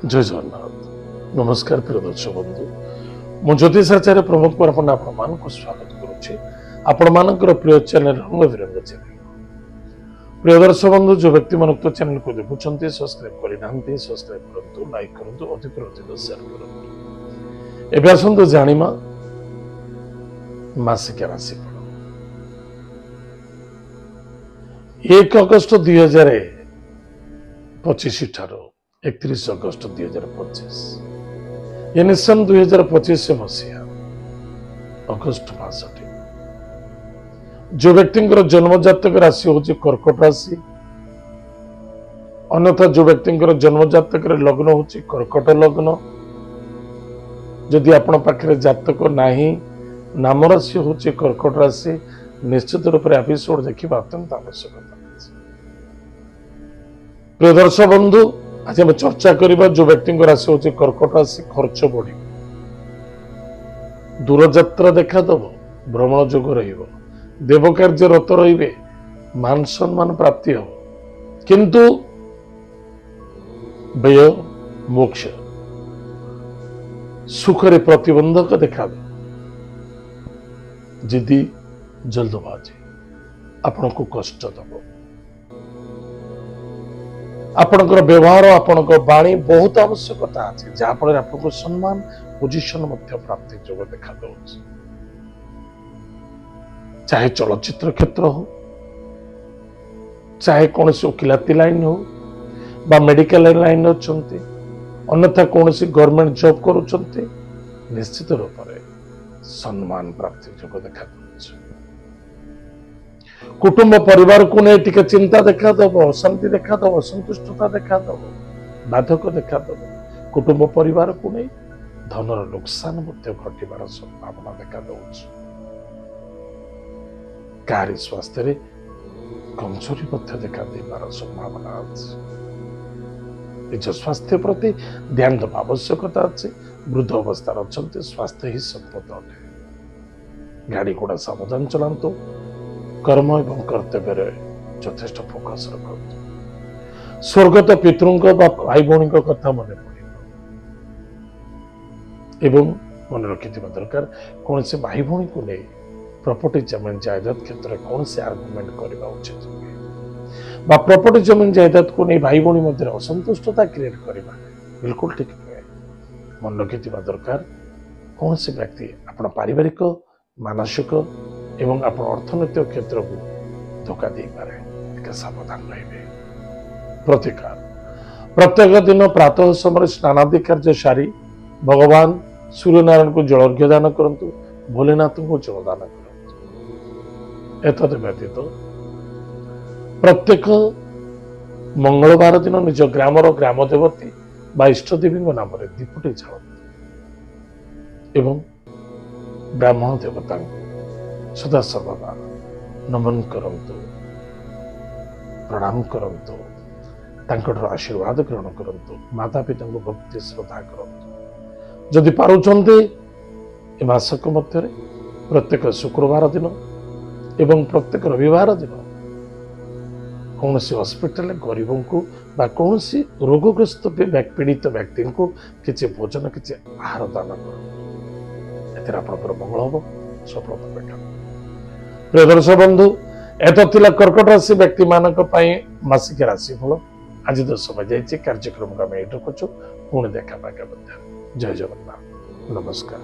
जय जगन्नाथ नमस्कार प्रिय दर्शक बंधु मु ज्योतिषाचार्य प्रमोद कुमार पंडा आपको स्वागत करुच्ची आपण प्रिय चैनल रंग बिरंग चैनल प्रिय दर्शक बंधु जो व्यक्ति मन चैनल को देखुं सब्सक्राइब करना सब्सक्राइब करूँ लाइक करूँ अधिक अधिक शेयर करूँ एवं आसतु जानिमा मासिक राशिफल 1 अगस्त 2025 ठारू 31 अगस्त 2025 सन 2025 मसीहा अगस्त मासटी जो व्यक्ति जन्म जातक राशि हूँ कर्कट राशि अन्यथा जो व्यक्ति जन्म जातक लग्न हूँ कर्कट लग्न जदि आपण पाखे जातक नाही नाम राशि हूँ कर्कट राशि निश्चित रूप से एपिसोड देखा अत्यंत आवश्यकता। प्रिय दर्शक बंधु आज हम चर्चा करबा जो व्यक्ति राशि हूँ कर्कट राशि खर्च बढ़ दूर यात्रा देखादब भ्रमण जोग रेव कार्य रत रे मान सम्मान प्राप्ति हो किंतु व्यय मोक्ष सुखरे प्रतिबंधक देखा जिदी जल्दबाजी आपण को कष्ट दब आपणकर व्यवहार आपणकर वाणी बहुत आवश्यकता अच्छे जहाँफल आपको सम्मान पोजिशन प्राप्ति जोग देखा चाहे चलचित्र क्षेत्र हो चाहे कौन वकिलाती लाइन हो बा मेडिकल लाइन अच्छा अन्यथा कौन गवर्नमेंट जॉब करुँच निश्चित रूप से सम्मान प्राप्ति जोग देखा कुटुंब परिवार को नहीं टिके चिंता देखादब अशांति देखादब असंतुष्टता देखादब बाधक देखादब कुटुंब परिवार को नहीं धनर नुकसान घटार संभावना देखा कारी स्वास्थ्य कमजोरी देखा देवार संभावना अच्छी निज स्वास्थ्य प्रति ध्यान देवा आवश्यकता अच्छे वृद्ध अवस्था अच्छा स्वास्थ्य ही संपद अटे गाड़ी घोड़ा सावधान चलांतु कर्म एवं कर्तव्य यथेष्ट फोकस रखु स्वर्गत पितृ भाई भौणी कथा मन पड़े मन रखि दरकार कौन से भाई भौणी को नहीं प्रॉपर्टी जमीन जायदाद क्षेत्र में कौन से आर्गुमेंट करने उचित नुहे प्रॉपर्टी जमीन जायदाद को नहीं भाई भौणी मध्य असंतुष्टता क्रिएट करना बिल्कुल ठीक नुहे मन रखि दरकार कौन से व्यक्ति आप पारिवारिक मानसिक एवं आप अर्थनैतिक क्षेत्र को धोखा दे पारे सावधान रहे। प्रतिकार प्रत्येक दिन प्रातः समय स्नानादि कार्य सारी भगवान सूर्यनारायण को जलर्घ्य दान करंतु भोलेनाथ को जलदान करंतु एतद व्यतीत प्रत्येक मंगलवार दिन निज ग्रामर ग्राम देवती बा इष्टदेवी नाम दीपटी जालती एवं ब्राह्मण देवता सदा सर्वदा नमन करंतु प्रणाम करंतु तांकर आशीर्वाद ग्रहण करंतु माता पिता को भक्ति श्रद्धा करंतु जदि पारुचंते ए मासक मध्य प्रत्येक शुक्रवार दिन एवं प्रत्येक रविवार दिन कौन सी हॉस्पिटल गरीबों को बा कौन सी रोगग्रस्त पीड़ित व्यक्ति को किसी भोजन किसी आहार दान कर मंगल हम सफलता भेट। प्रिय दर्शक बंधु एत कर्कट राशि व्यक्ति मान मासिक राशिफल आज तो समय जाइए कार्यक्रम को आम ये रखुचु पुणी देखा जय जगन्नाथ नमस्कार।